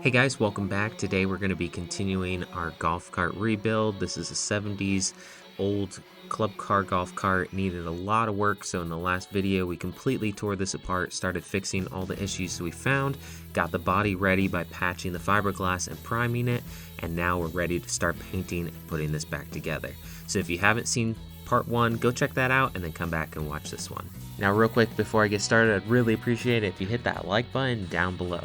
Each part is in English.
Hey guys, welcome back. Today we're going to be continuing our golf cart rebuild. This is a 70s old club car golf cart. It needed a lot of work, so in the last video we completely tore this apart, started fixing all the issues we found, got the body ready by patching the fiberglass and priming it, and now we're ready to start painting and putting this back together. So if you haven't seen part 1, go check that out and then come back and watch this one. Now real quick before I get started, I'd really appreciate it if you hit that like button down below.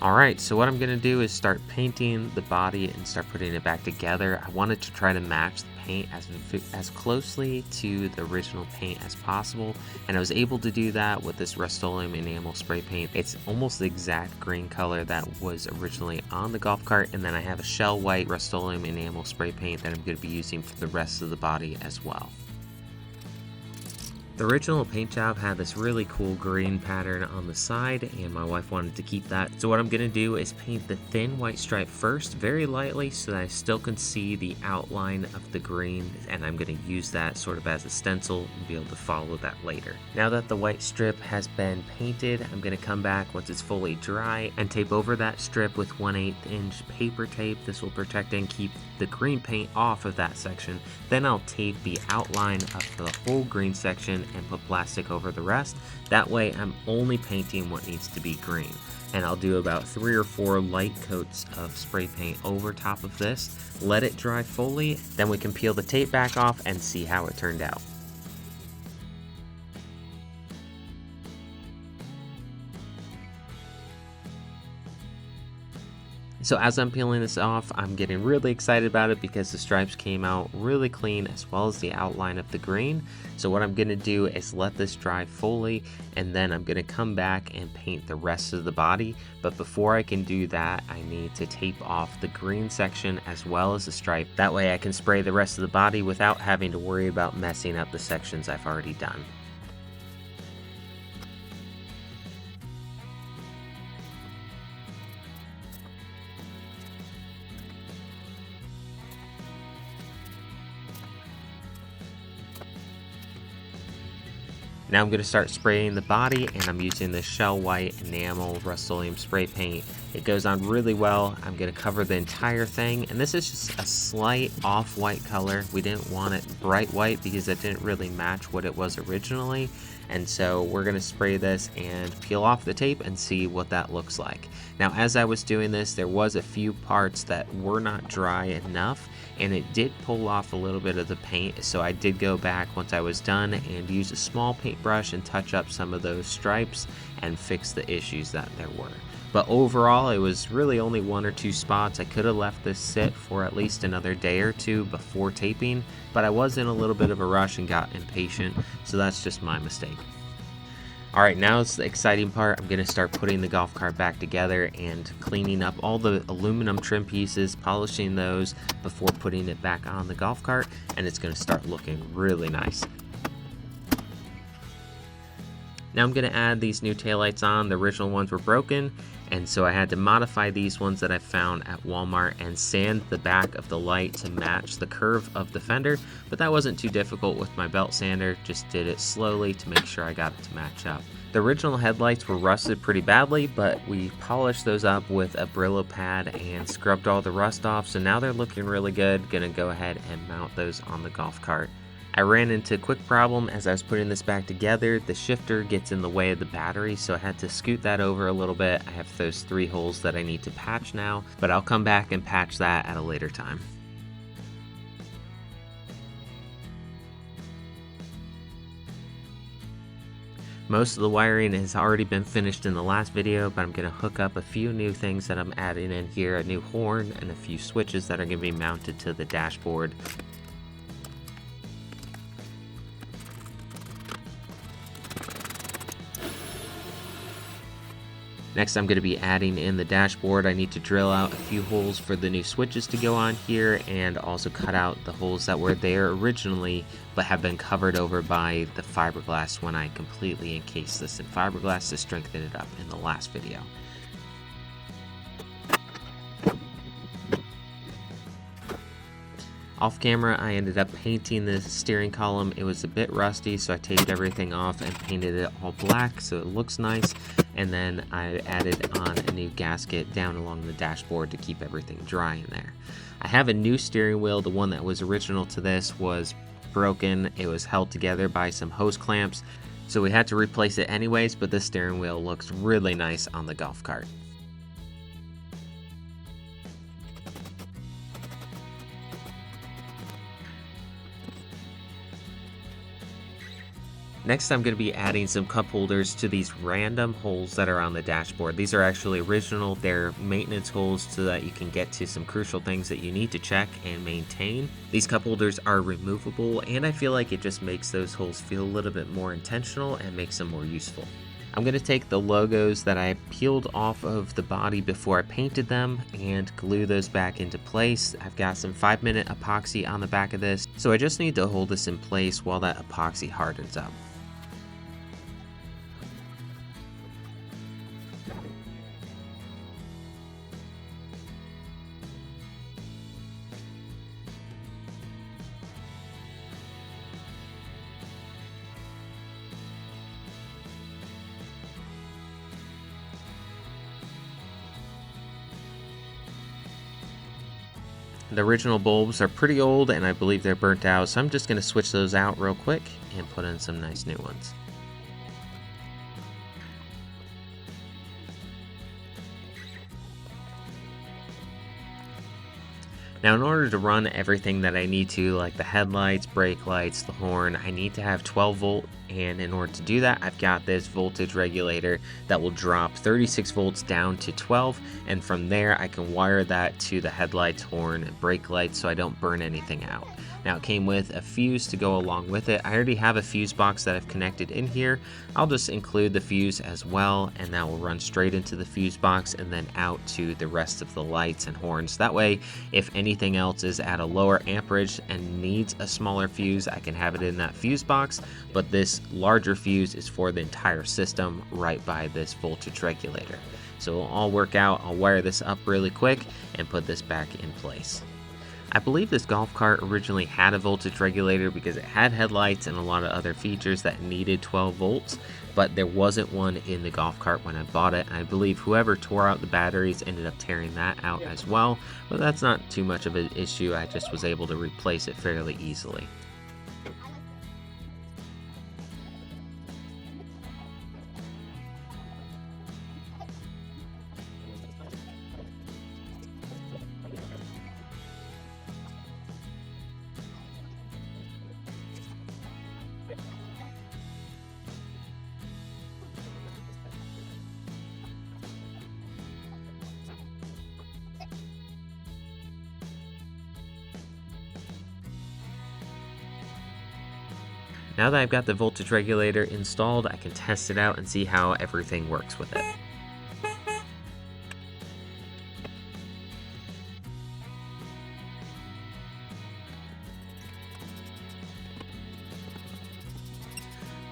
Alright, so what I'm going to do is start painting the body and start putting it back together. I wanted to try to match the paint as closely to the original paint as possible, and I was able to do that with this Rust-Oleum enamel spray paint. It's almost the exact green color that was originally on the golf cart, and then I have a shell white Rust-Oleum enamel spray paint that I'm going to be using for the rest of the body as well. The original paint job had this really cool green pattern on the side, and my wife wanted to keep that. So what I'm going to do is paint the thin white stripe first, very lightly, so that I still can see the outline of the green, and I'm going to use that sort of as a stencil and be able to follow that later. Now that the white strip has been painted, I'm going to come back once it's fully dry and tape over that strip with 1/8 inch paper tape. This will protect and keep the green paint off of that section. Then I'll tape the outline of the whole green section and put plastic over the rest. That way I'm only painting what needs to be green. And I'll do about 3 or 4 light coats of spray paint over top of this, let it dry fully, then we can peel the tape back off and see how it turned out. So as I'm peeling this off, I'm getting really excited about it because the stripes came out really clean, as well as the outline of the green. So what I'm going to do is let this dry fully, and then I'm going to come back and paint the rest of the body. But before I can do that, I need to tape off the green section as well as the stripe. That way I can spray the rest of the body without having to worry about messing up the sections I've already done. Now I'm going to start spraying the body, and I'm using this shell white enamel Rust-Oleum spray paint. It goes on really well. I'm going to cover the entire thing, and this is just a slight off-white color. We didn't want it bright white because it didn't really match what it was originally, and so we're going to spray this and peel off the tape and see what that looks like. Now as I was doing this, there was a few parts that were not dry enough, and it did pull off a little bit of the paint, so I did go back once I was done and use a small paintbrush and touch up some of those stripes and fix the issues that there were. But overall, it was really only 1 or 2 spots. I could have left this sit for at least another day or 2 before taping, but I was in a little bit of a rush and got impatient, so that's just my mistake. Alright, now it's the exciting part. I'm going to start putting the golf cart back together and cleaning up all the aluminum trim pieces, polishing those before putting it back on the golf cart, and it's going to start looking really nice. Now I'm going to add these new taillights on. The original ones were broken, and so I had to modify these ones that I found at Walmart and sand the back of the light to match the curve of the fender, but that wasn't too difficult with my belt sander. Just did it slowly to make sure I got it to match up. The original headlights were rusted pretty badly, but we polished those up with a Brillo pad and scrubbed all the rust off, so now they're looking really good. Gonna go ahead and mount those on the golf cart. I ran into a quick problem as I was putting this back together. The shifter gets in the way of the battery, so I had to scoot that over a little bit. I have those 3 holes that I need to patch now, but I'll come back and patch that at a later time. Most of the wiring has already been finished in the last video, but I'm going to hook up a few new things that I'm adding in here, a new horn and a few switches that are going to be mounted to the dashboard. Next, I'm going to be adding in the dashboard. I need to drill out a few holes for the new switches to go on here, and also cut out the holes that were there originally but have been covered over by the fiberglass when I completely encased this in fiberglass to strengthen it up in the last video. Off camera, I ended up painting the steering column. It was a bit rusty, so I taped everything off and painted it all black so it looks nice. And then I added on a new gasket down along the dashboard to keep everything dry in there. I have a new steering wheel. The one that was original to this was broken. It was held together by some hose clamps, so we had to replace it anyways, but this steering wheel looks really nice on the golf cart. Next, I'm going to be adding some cup holders to these random holes that are on the dashboard. These are actually original. They're maintenance holes so that you can get to some crucial things that you need to check and maintain. These cup holders are removable, and I feel like it just makes those holes feel a little bit more intentional and makes them more useful. I'm going to take the logos that I peeled off of the body before I painted them and glue those back into place. I've got some 5-minute epoxy on the back of this, so I just need to hold this in place while that epoxy hardens up. The original bulbs are pretty old and I believe they're burnt out, so I'm just going to switch those out real quick and put in some nice new ones. Now, in order to run everything that I need to, like the headlights, brake lights, the horn, I need to have 12 volt, and in order to do that, I've got this voltage regulator that will drop 36 volts down to 12, and from there I can wire that to the headlights, horn, and brake lights so I don't burn anything out. Now, it came with a fuse to go along with it. I already have a fuse box that I've connected in here. I'll just include the fuse as well, and that will run straight into the fuse box and then out to the rest of the lights and horns. That way, if anything else is at a lower amperage and needs a smaller fuse, I can have it in that fuse box, but this larger fuse is for the entire system right by this voltage regulator. So it'll all work out. I'll wire this up really quick and put this back in place. I believe this golf cart originally had a voltage regulator because it had headlights and a lot of other features that needed 12 volts, but there wasn't one in the golf cart when I bought it. And I believe whoever tore out the batteries ended up tearing that out as well, but that's not too much of an issue. I just was able to replace it fairly easily. Now that I've got the voltage regulator installed, I can test it out and see how everything works with it.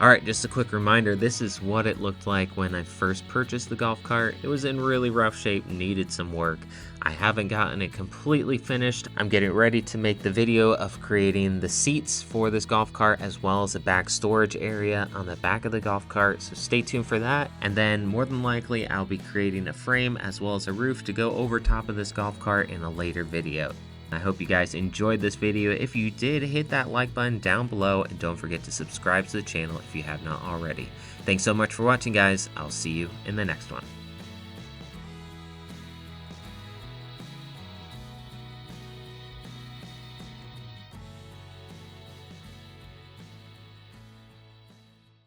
Alright, just a quick reminder, this is what it looked like when I first purchased the golf cart. It was in really rough shape, needed some work. I haven't gotten it completely finished. I'm getting ready to make the video of creating the seats for this golf cart as well as a back storage area on the back of the golf cart, so stay tuned for that. And then more than likely I'll be creating a frame as well as a roof to go over top of this golf cart in a later video. I hope you guys enjoyed this video. If you did, hit that like button down below and don't forget to subscribe to the channel if you have not already. Thanks so much for watching, guys. I'll see you in the next one.